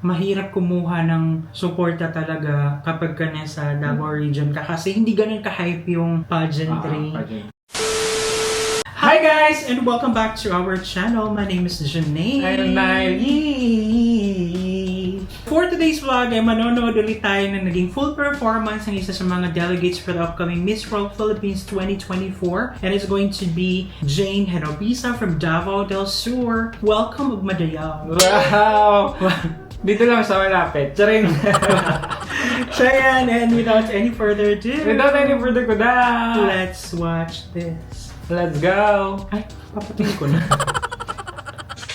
mahirap kumuha ng suporta talaga kapag ka nasa Davao region ka kasi hindi ganun ka-hype yung pageantry. Hi guys! And welcome back to our channel. My name is Janae. I'm Yay! For today's vlog ay manonood ulit tayo na naging full performance ng isa sa mga delegates for the upcoming Miss World Philippines 2024. And it's going to be Jane Genovesa from Davao del Sur. Welcome, Ugmadaya. Wow! Dito lang sa malapit. Charing! So yan, and without any further ado, let's watch this. Let's go! Ay, papatingin ko na.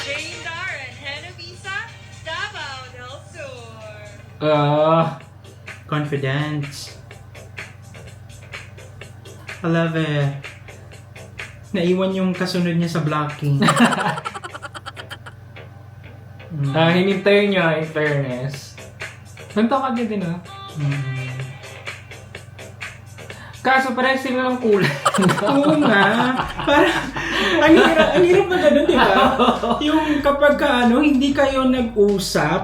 Jane Darren Genovesa, Davao del Sur. Confidence. I love it. Naiwan yung kasunod niya sa blocking. Hinintay niya, in fairness. Nantakad niya din, ah. Kaso parang sila lang kulay. Oo nga. Parang, ang hirap na ganun, di ba? Yung kapag ka, hindi kayo nag-usap,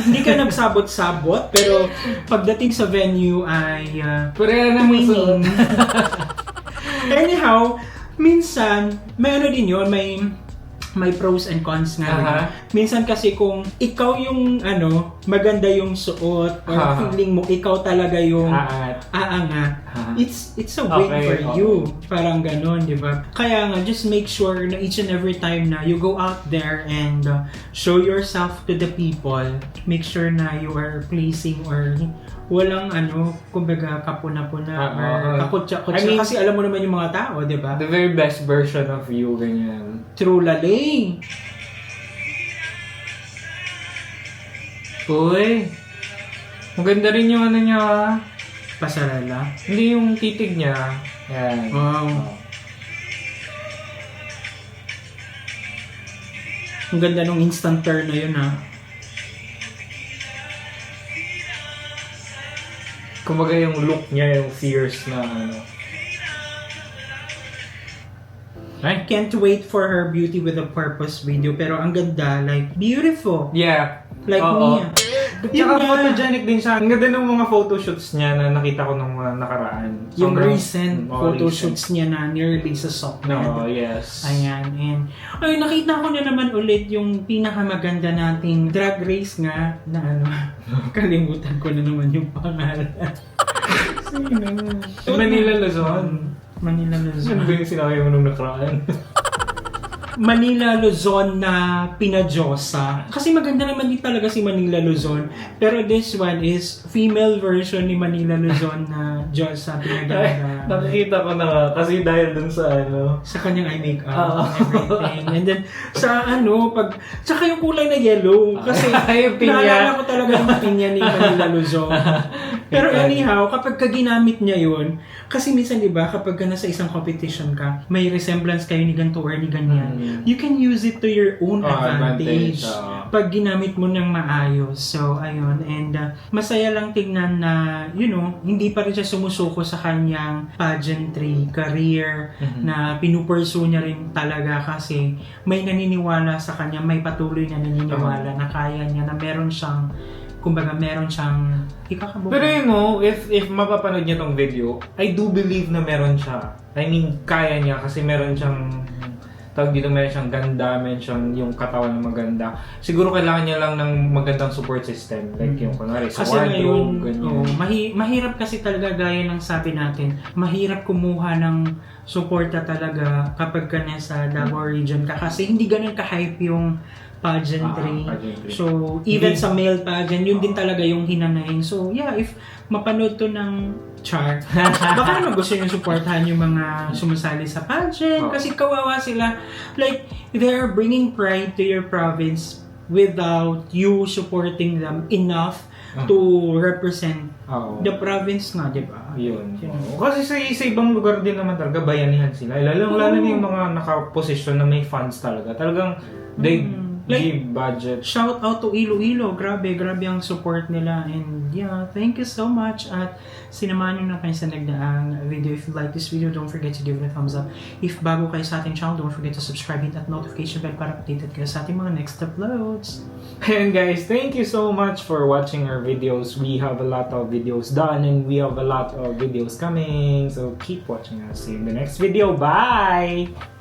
hindi ka nagsabot-sabot, pero pagdating sa venue ay Pareha na winning. Anyhow, minsan, may ano din yun, may pros and cons nga. Aha. Minsan kasi kung ikaw yung maganda yung suot or feeling mo ikaw talaga yung aangat, it's a win for you. Parang ganon, di ba? Kaya nga, just make sure na each and every time na you go out there and show yourself to the people, make sure na you are pleasing or walang kumbaga kapuna-puna or kakutsa-kutsa. I mean, kasi alam mo naman yung mga tao, di ba? the very best version of you, ganyan. True laling. Uy! Maganda rin yung ano niya, ah. Pasarela. Hindi yung titig niya. Yan. Wow. Ang ganda nung instant turn na yun, ha. Kumbaga yung look niya, yung fierce na ano. I can't wait for her Beauty with a Purpose video. Pero ang ganda, like, beautiful. Yeah. Like Oo. Mia. Tsaka photogenic din siya. Ang ganda ng mga photoshoots niya na nakita ko nung mga nakaraan. Yung Sobrang- recent photoshoots niya na nirelease sa Sockman. No, yes. Ayan, and ay, nakita ko na naman ulit yung pinakamaganda nating drag race nga na kalimutan ko na naman yung pangalan. Manila Luzon. Manila Ano Luzon. ba yung sinabi mo nung nakaraan? Manila Luzon na pinadyosa. Kasi maganda naman din talaga si Manila Luzon. Pero this one is female version ni Manila Luzon na Diyosa pinaganda. Nakikita ko na nga. Kasi dahil dun sa ano. Sa kanyang eye makeup, everything. And then, sa tsaka yung kulay na yellow. Kasi, Yung pinya. naalala ko talaga yung pinya ni Manila Luzon. Pero anyhow, kapag ka ginamit niya yun, kasi minsan, di ba, kapag ka nasa isang competition ka, may resemblance kayo ni ganito or ni ganyan. You can use it to your own advantage. Pag ginamit mo ng maayos. So, ayun. And masaya lang tignan na, hindi pa rin siya sumusuko sa kanyang pageantry career na pinupursue niya rin talaga kasi may naniniwala sa kanya, may patuloy na naniniwala na kaya niya, na meron siyang ikakabubuhay. Pero if mapapanood niya tong video, I do believe na meron siya. I mean, kaya niya kasi meron siyang meron siyang ganda, meron siyang yung katawan na maganda. Siguro kailangan niya lang ng magandang support system. Like yung kunwari sa wardrobe, ganyan. Mahirap kasi talaga gaya ng sabi natin, mahirap kumuha ng suporta talaga kapag ka nasa Davao region ka kasi hindi ganun ka-hype yung pageantry. So, even sa male pageant, yun din talaga yung hinanayin. So, yeah, if mapanood to ng Char, baka naman gusto nyo supportahan yung mga sumasali sa pageant kasi kawawa sila. Like, they are bringing pride to your province without you supporting them enough to represent the province nga, di ba? Yun. Kasi sa ibang lugar din naman talaga, bayanihan sila. Lalo na yung mga nakaposisyon na may funds talaga. Talagang, Give budget. Shout out to Iloilo. Grabe ang support nila. And yeah, thank you so much. At sinamahan nyo na kayo sa nagdaang video. If you like this video, don't forget to give it a thumbs up. If bago kayo sa ating channel, don't forget to subscribe, hit that notification bell para updated kayo sa ating mga next uploads. And guys, thank you so much for watching our videos. We have a lot of videos done and we have a lot of videos coming. So keep watching us. See you in the next video. Bye!